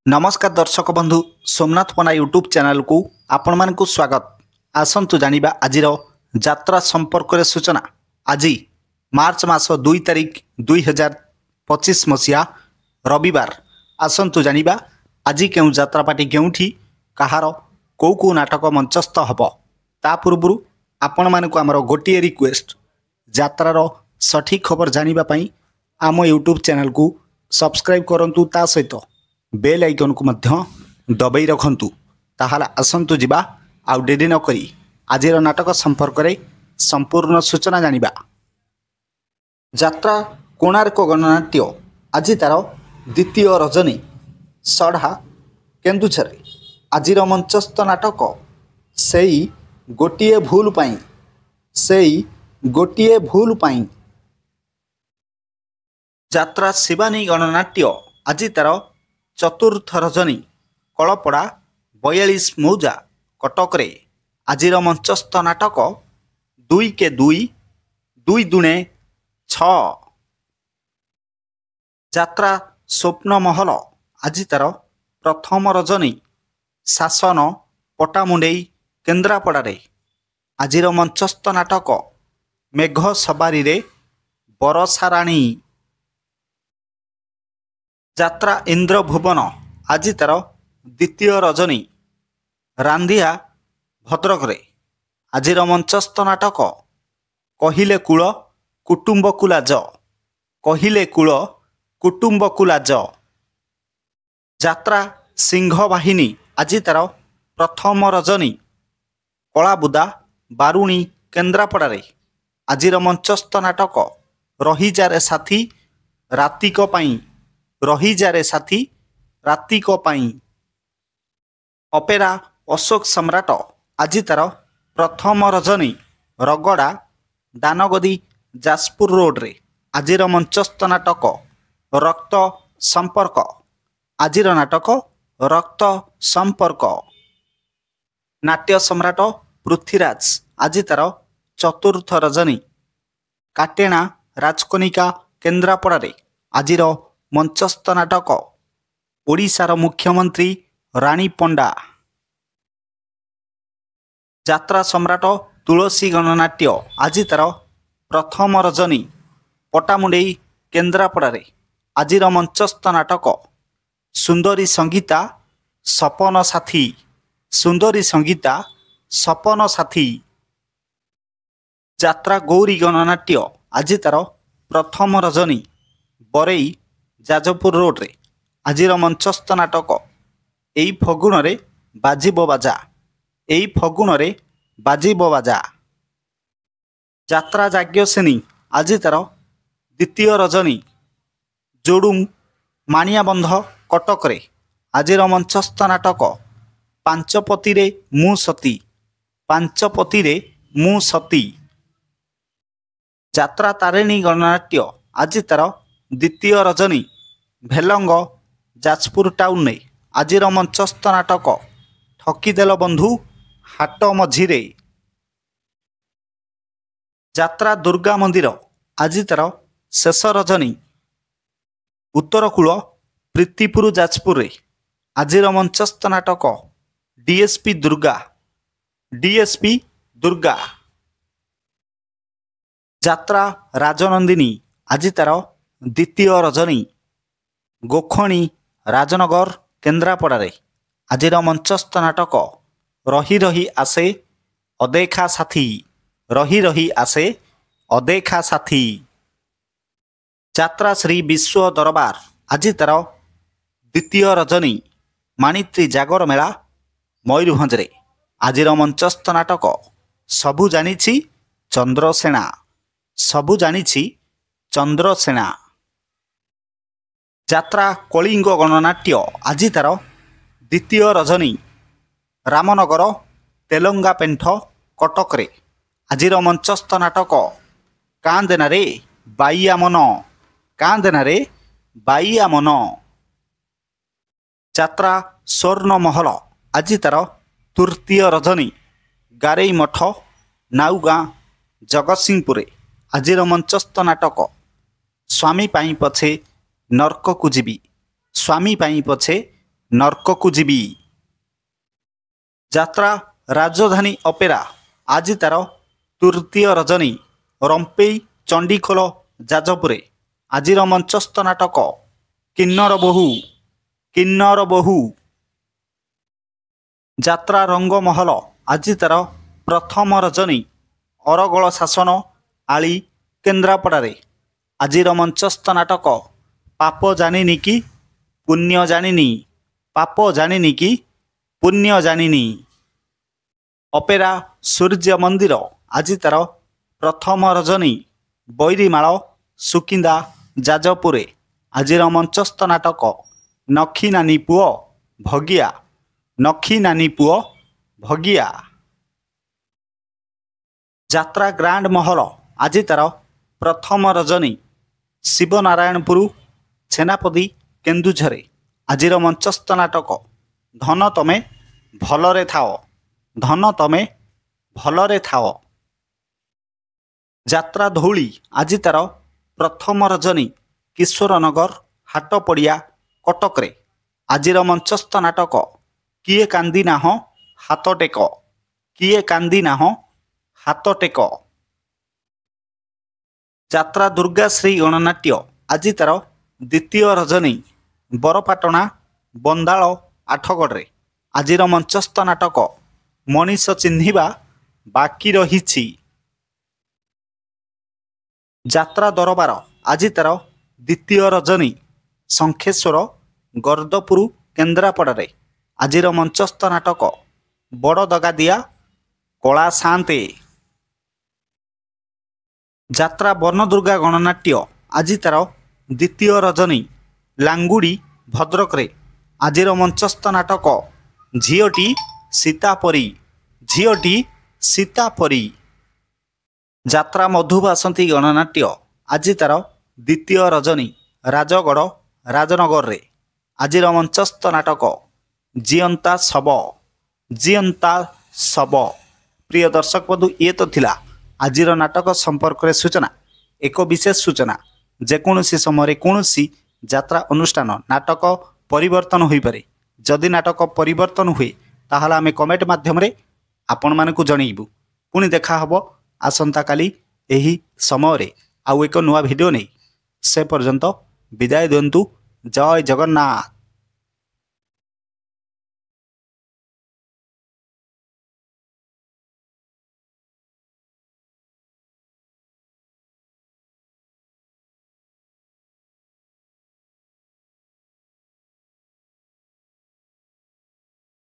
नमस्कार दर्शक बंधु सोमनाथ पना यूट्यूब चैनल को आपण मानकु स्वागत। आसंतु जानिबा आजिर यात्रा संपर्क रे सूचना। आज मार्च मास 2 तारिख 2025 मसीहा रविवार। आसंतु जानिबा आज केउ यात्रा पार्टी केउठी कहार को को नाटक मंचस्थ हबो। ता पूर्व आपण मानकु हमर गोटिए रिक्वेस्ट, यात्रार सठिक खबर जानिबा पई आम यूट्यूब चैनल को सब्सक्राइब करंतु, ता सहित बेल आइकन को मध्य दबाई रखंतु। ताहाला आसंतु जिबा आउ डेरी न करी आजिर नाटक संपर्क रे संपूर्ण सूचना जानिबा। यात्रा कोणार्क गणनाट्य आज तार द्वितीय रजनी सढ़ा केन्दुझर। आजिर मंचस्थ नाटक सेई गोटिए भूल पाई। यात्रा शिवानी गणनाट्य आज तार चतुर्थ रजनी कलपड़ा 42 मौजा कटक रे। आजिर मंचस्थ नाटक 2 के 2 2 दुणे 6। यात्रा स्वप्न महल आज तार प्रथम रजनी शासन पटामुंडेई केन्द्रापड़ा रे। आजिर मंचस्थ नाटक मेघ सवारी रे बरसाराणी। यात्रा इंद्र भुवन आज तार द्वितीय रजनी रांधिया भद्रक रे। आजिर मंचस्थ नाटक कहिले कूल कुटुंबकु लाज। यात्रा सिंह बाहिनी आज तार प्रथम रजनी कलाबुदा बारुणी केन्द्रापड़ा रे। आजिर मंचस्थ नाटक रहीजारे साथी रातिक पाई। अपेरा अशोक सम्राट आज तार प्रथम रजनी रगड़ा दानगदी जाजपुर रोड रे। आजिर मंचस्थ नाटक रक्त संपर्क। आजिर नाटक रक्त संपर्क। नाट्य सम्राट पृथ्वीराज आज तार चतुर्थ रजनी काटेणा राजकनिका केन्द्रापड़ा रे। आजिर मंचस्थ नाटक ओडिशार मुख्यमंत्री राणी पंडा। यात्रा सम्राट तुलसी गणनाट्य आज तार प्रथम रजनी पटामुंडेई केन्द्रापड़ा रे। आजिर मंचस्थ नाटक सुंदरी संगीता सपन साथी। यात्रा गौरी गणनाट्य आज तार प्रथम रजनी बरई जाजपुर रोड रे। आजिर मंचस्थ नाटक एई फगुण रे बाजिब बाजा। यात्रा जाग्यसेनी आज तार द्वितीय रजनी जोडुंग माणियाबंध कटक रे। आजिर मंचस्थ नाटक पांचपति रे मु सती। यात्रा तारिणी गणनाट्य आज तार द्वितीय रजनी भेलंग जाजपुर टाउन ने। आजिर मंचस्थ नाटक ठकीदेल बंधु हाट मझिरे। यात्रा दुर्गा मंदिर आज तार शेष रजनी उत्तरकूल प्रीतिपुर जाजपुर रे। आजिर मंचस्थ नाटक डीएसपी दुर्गा। यात्रा राजनंदिनी आज तार द्वितीय रजनी गोखणी राजनगर केन्द्रापड़ा रे। आजिर मंचस्थ नाटक रही रही आसे अदेखा साथी। यात्रा श्री विश्व दरबार आज तार द्वितीय रजनी माणित्री जागर मेला मयूरभंज रे। आजिर मंचस्थ नाटक सबु जानिछि चंद्रसेना। यात्रा कलिंग गणनाट्य आज तार द्वितीय रजनी रामनगर तेलंगा पेंठ कटक रे। आजिर मंचस्थ नाटक कांदेना रे बाइया मन। यात्रा स्वर्ण महल आज तार तृतीय रजनी गारेई मठ नाउगाँ जगतसिंहपुर। आजिर मंचस्थ नाटक स्वामी पाई पछे नरक को जीवी। ନର୍କକୁ ଯିବି। ଯାତ୍ରା ରାଜଧାନୀ ଅପେରା ଆଜି ତାର ତୃତୀୟ ରଜନୀ ରମ୍ପେଇ ଚଣ୍ଡିଖୋଲ ଯାଜପୁରରେ। ଆଜିର ମଞ୍ଚସ୍ଥ ନାଟକ କିନ୍ନର ବୋହୂ। କିନ୍ନର ବୋହୂ। ଯାତ୍ରା ରଙ୍ଗମହଲ ଆଜି ତାର ପ୍ରଥମ ରଜନୀ ଅରଗଳ ଶାସନ ଆଳି କେନ୍ଦ୍ରାପଡ଼ାରେ। ଆଜିର ମଞ୍ଚସ୍ଥ ନାଟକ ପାପ ଜାଣିନି କି ପୁଣ୍ୟ ଜାଣିନି। ପାପ ଜାଣିନି କି ପୁଣ୍ୟ ଜାଣିନି। ଅପେରା ସୂର୍ଯ୍ୟ ମନ୍ଦିର ଆଜି ତାର ପ୍ରଥମ ରଜନୀ ବୈରୀମାଳ ସୁକିନ୍ଦା ଯାଜପୁରରେ। ଆଜିର ମଞ୍ଚସ୍ଥ ନାଟକ ନଖି ନାନୀ ପୁଅ ଭଗିଆ। ନଖି ନାନୀ ପୁଅ ଭଗିଆ। ଯାତ୍ରା ଗ୍ରାଣ୍ଡ ମହଲ ଆଜି ତାର ପ୍ରଥମ ରଜନୀ ଶିବନାରାୟଣପୁର ଛେନାପଦୀ କେନ୍ଦୁଝରରେ। ଆଜିର ମଞ୍ଚସ୍ଥ ନାଟକ ଧନ ତମେ ଭଲରେ ଥାଅ। ଧନ ତମେ ଭଲରେ ଥାଅ। ଯାତ୍ରା ଧଉଳି ଆଜି ତାର ପ୍ରଥମ ରଜନୀ କିଶୋରନଗର ହାଟପଡ଼ିଆ କଟକରେ। ଆଜିର ମଞ୍ଚସ୍ଥ ନାଟକ କିଏ କାନ୍ଦି ନାହଁ ହାତ ଟେକ। କିଏ କାନ୍ଦି ନାହଁ ହାତ ଟେକ। ଯାତ୍ରା ଦୁର୍ଗାଶ୍ରୀ ଗଣନାଟ୍ୟ ଆଜି ତାର ଦ୍ୱିତୀୟ ରଜନୀ ବରପାଟଣା ବନ୍ଦାଳ ଆଠଗଡ଼ରେ। ଆଜିର ମଞ୍ଚସ୍ଥ ନାଟକ ମଣିଷ ଚିହ୍ନିବା ବାକି ରହିଛି। ଯାତ୍ରା ଦରବାର ଆଜି ତାର ଦ୍ୱିତୀୟ ରଜନୀ ଶଙ୍ଖେଶ୍ୱର ଗର୍ଦ୍ଦପୁର କେନ୍ଦ୍ରାପଡ଼ାରେ। ଆଜିର ମଞ୍ଚସ୍ଥ ନାଟକ ବଡ଼ ଦଗାଦିଆ କଳା ସାନ୍ତେ। ଯାତ୍ରା ବର୍ଣ୍ଣଦୁର୍ଗା ଗଣନାଟ୍ୟ ଆଜି ତାର ଦ୍ୱିତୀୟ ରଜନୀ ଲାଙ୍ଗୁଡ଼ି ଭଦ୍ରକରେ। ଆଜିର ମଞ୍ଚସ୍ଥ ନାଟକ ଝିଅଟି ସୀତାପରି। ଝିଅଟି ସୀତାପରି। ଯାତ୍ରା ମଧୁବାସନ୍ତୀ ଗଣନାଟ୍ୟ ଆଜି ତାର ଦ୍ୱିତୀୟ ରଜନୀ ରାଜଗଡ଼ ରାଜନଗରରେ। ଆଜିର ମଞ୍ଚସ୍ଥ ନାଟକ ଜିଅନ୍ତା ଶବ। ଜିଅନ୍ତା ଶବ। ପ୍ରିୟ ଦର୍ଶକ ବନ୍ଧୁ, ଇଏ ତ ଥିଲା ଆଜିର ନାଟକ ସମ୍ପର୍କରେ ସୂଚନା। ଏକ ବିଶେଷ ସୂଚନା, ଯେକୌଣସି ସମୟରେ କୌଣସି ଯାତ୍ରା ଅନୁଷ୍ଠାନ ନାଟକ ପରିବର୍ତ୍ତନ ହୋଇପାରେ। ଯଦି ନାଟକ ପରିବର୍ତ୍ତନ ହୁଏ ତାହେଲେ ଆମେ କମେଣ୍ଟ ମାଧ୍ୟମରେ ଆପଣମାନଙ୍କୁ ଜଣାଇବୁ। ପୁଣି ଦେଖା ହେବ ଆସନ୍ତାକାଲି ଏହି ସମୟରେ ଆଉ ଏକ ନୂଆ ଭିଡ଼ିଓ ନେଇ। ସେ ପର୍ଯ୍ୟନ୍ତ ବିଦାୟ ଦିଅନ୍ତୁ। ଜୟ ଜଗନ୍ନାଥ।